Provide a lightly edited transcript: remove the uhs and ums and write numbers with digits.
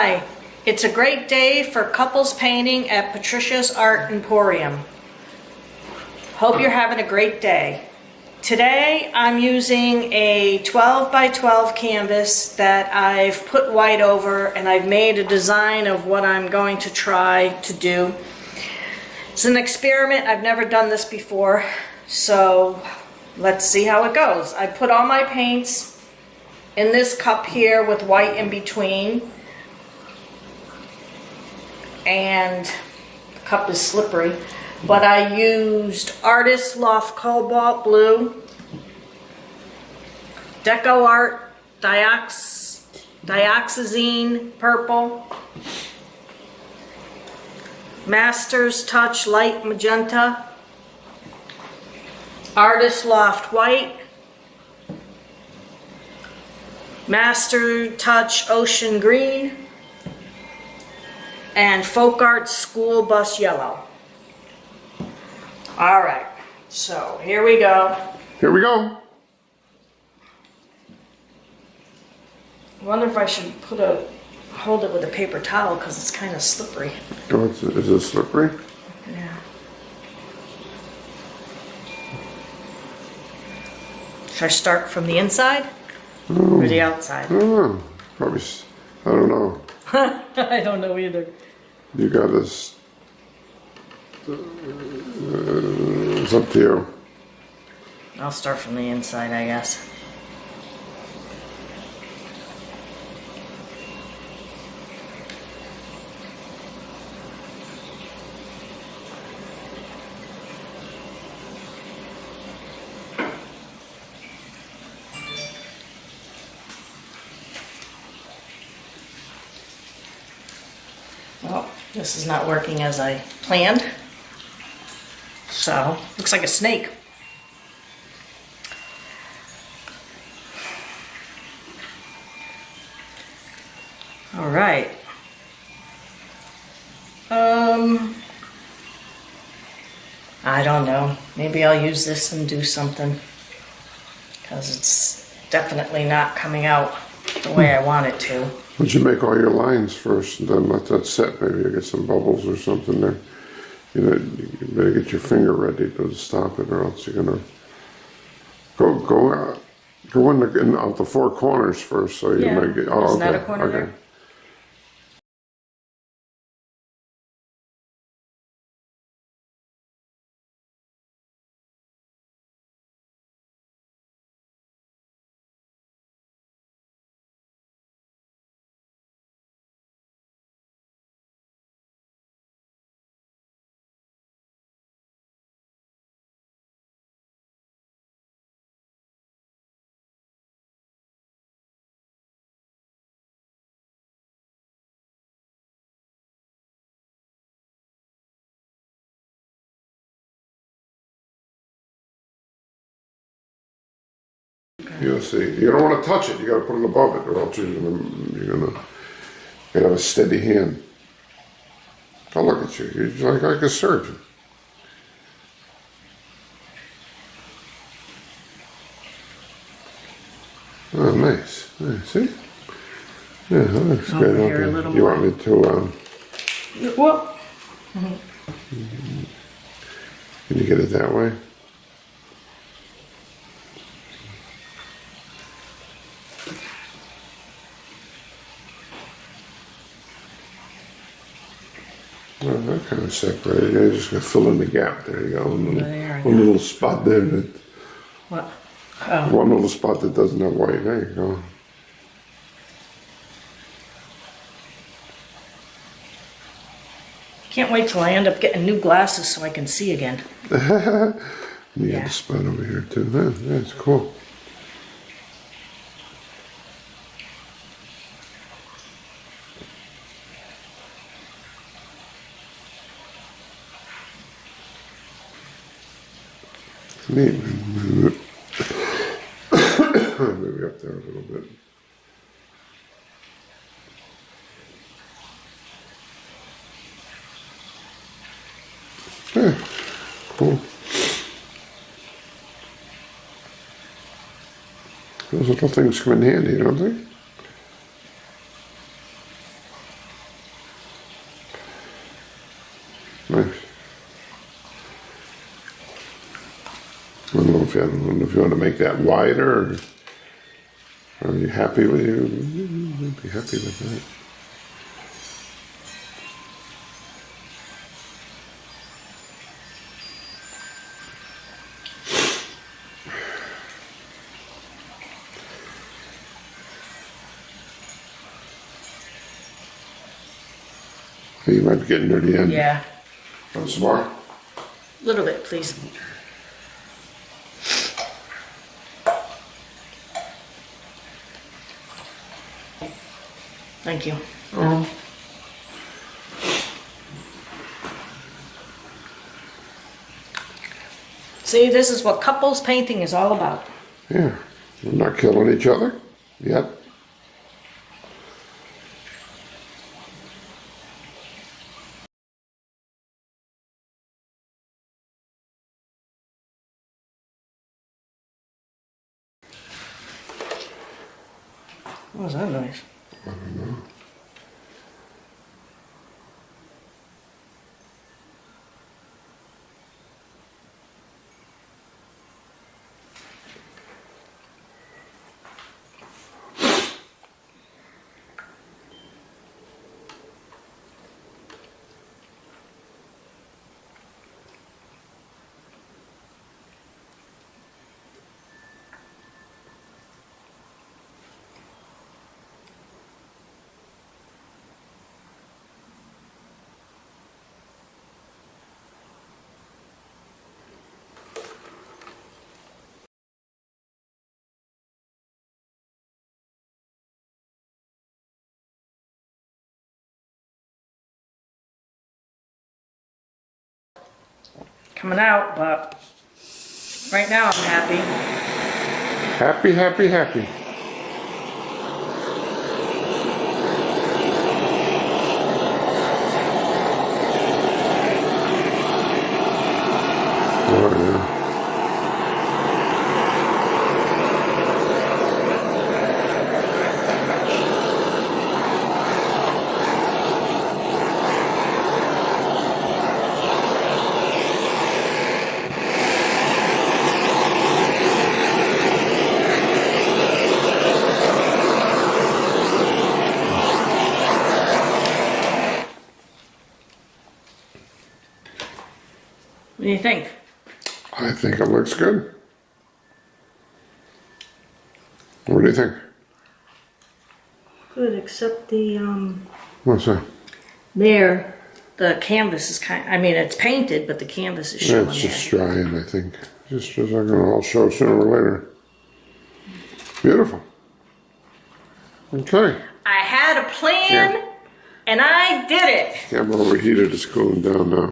Hi, it's a great day for couples painting at Patricia's Art Emporium. Hope you're having a great day. Today I'm using a 12 by 12 canvas that I've put white over, and I've made a design of what I'm going to try to do. It's an experiment. I've never done this before, so let's see how it goes. I put all my paints in this cup here with white in between. And the cup is slippery, but I used Artist Loft Cobalt Blue, Deco Art Dioxazine Purple, Master's Touch Light Magenta, Artist Loft White, Master Touch Ocean Green, and Folk Art School Bus Yellow. All right, so here we go. Here we go. I wonder if I should hold it with a paper towel because it's kind of slippery. Oh, is it slippery? Yeah. Should I start from the inside or the outside? I don't know. Probably, I don't know. I don't know either. You got this. It's up to you. I'll start from the inside, I guess. Well, this is not working as I planned. So, looks like a snake. All right. I don't know. Maybe I'll use this and do something, because it's definitely not coming out the way I want it to. Would you make all your lines first and then let that set? Maybe you get some bubbles or something there. You know, you better get your finger ready to stop it, or else you're gonna go in out the four corners first. So you might get. Oh, isn't okay. that a corner there? You'll see. You don't want to touch it. You got to put it above it, or else you're gonna have a steady hand. Oh, look at you. You're like a surgeon. Oh, nice. Nice. See? Yeah, that looks Over good. here a Okay. little You more. want me to? Well, Can you get it that way? Oh, that kind of separated. You're just gonna fill in the gap. There you go. One little spot there. what? Oh, One little spot that doesn't have white. There you go. can't wait till I end up getting new glasses so I can see again. You got the spot over here too. That's cool. Neat. Maybe up there a little bit. Yeah, cool. Those little things come in handy, don't they? Nice. I don't know if you want to make that wider, or are you happy with you? I'd be happy with that. You might be getting near the end. Yeah, Want some more? a little bit, please. Thank you. See, this is what couples painting is all about. Yeah. We're not killing each other yet. What was that noise? I don't know. Coming out, but right now I'm happy. Happy, happy, happy. Oh, yeah. What do you think? I think it looks good. What do you think? Good, except the What's that? there, the canvas is I mean, it's painted, but the canvas is showing It's just there. drying, I think. Just like I'll show sooner or later. Beautiful. Okay. I had a plan, and I did it. Camera overheated. It's cooling down now.